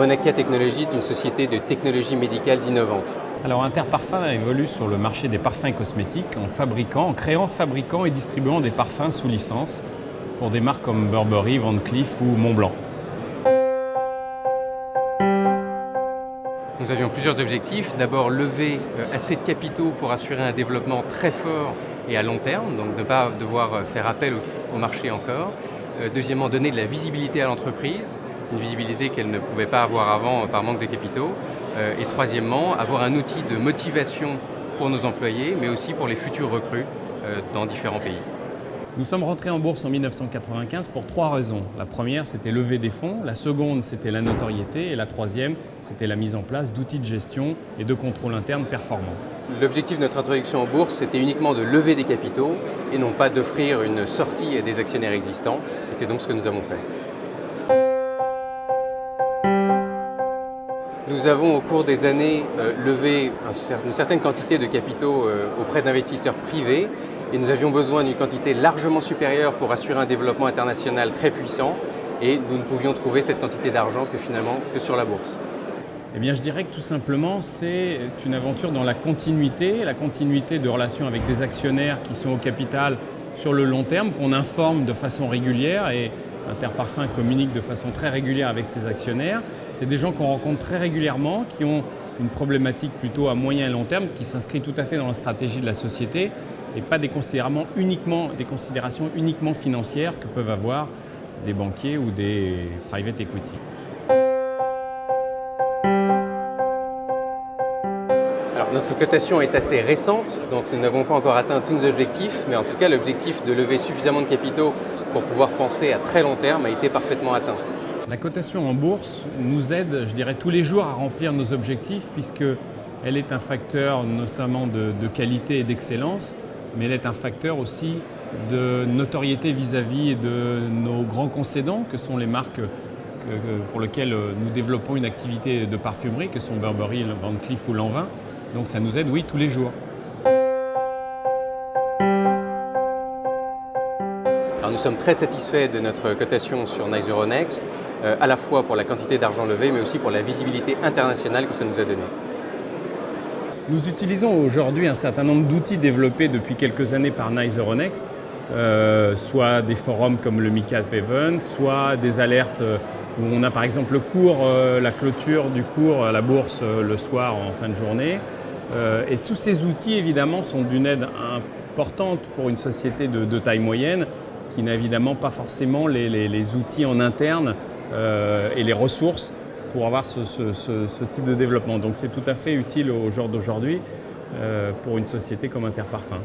Monakia Technologies est une société de technologies médicales innovantes. Alors Interparfums évolue sur le marché des parfums et cosmétiques en créant, fabriquant et distribuant des parfums sous licence pour des marques comme Burberry, Van Cleef ou Montblanc. Nous avions plusieurs objectifs. D'abord, lever assez de capitaux pour assurer un développement très fort et à long terme, donc ne pas devoir faire appel au marché encore. Deuxièmement, donner de la visibilité à l'entreprise, une visibilité qu'elle ne pouvait pas avoir avant par manque de capitaux. Et troisièmement, avoir un outil de motivation pour nos employés, mais aussi pour les futurs recrues dans différents pays. Nous sommes rentrés en bourse en 1995 pour 3 raisons. La première, c'était lever des fonds. La seconde, c'était la notoriété. Et la troisième, c'était la mise en place d'outils de gestion et de contrôle interne performants. L'objectif de notre introduction en bourse, c'était uniquement de lever des capitaux et non pas d'offrir une sortie à des actionnaires existants. Et c'est donc ce que nous avons fait. Nous avons au cours des années levé une certaine quantité de capitaux auprès d'investisseurs privés et nous avions besoin d'une quantité largement supérieure pour assurer un développement international très puissant et nous ne pouvions trouver cette quantité d'argent que sur la bourse. Eh bien, je dirais que tout simplement, c'est une aventure dans la continuité de relations avec des actionnaires qui sont au capital sur le long terme, qu'on informe de façon régulière et Interparfums communique de façon très régulière avec ses actionnaires. C'est des gens qu'on rencontre très régulièrement, qui ont une problématique plutôt à moyen et long terme, qui s'inscrit tout à fait dans la stratégie de la société et pas des considérations uniquement financières que peuvent avoir des banquiers ou des private equity. Alors, notre cotation est assez récente, donc nous n'avons pas encore atteint tous nos objectifs, mais en tout cas l'objectif de lever suffisamment de capitaux pour pouvoir penser à très long terme a été parfaitement atteint. La cotation en bourse nous aide, je dirais, tous les jours à remplir nos objectifs puisqu'elle est un facteur notamment de qualité et d'excellence, mais elle est un facteur aussi de notoriété vis-à-vis de nos grands concédants, que sont les marques pour lesquelles nous développons une activité de parfumerie, que sont Burberry, Van Cleef ou Lanvin. Donc ça nous aide, oui, tous les jours. Alors nous sommes très satisfaits de notre cotation sur NYSE Euronext, à la fois pour la quantité d'argent levé, mais aussi pour la visibilité internationale que ça nous a donnée. Nous utilisons aujourd'hui un certain nombre d'outils développés depuis quelques années par NYSE Euronext, soit des forums comme le MiCap Event, soit des alertes où on a par exemple la clôture du cours à la bourse le soir en fin de journée. Et tous ces outils évidemment sont d'une aide importante pour une société de taille moyenne qui n'a évidemment pas forcément les outils en interne et les ressources pour avoir ce type de développement. Donc c'est tout à fait utile au jour d'aujourd'hui pour une société comme Interparfums.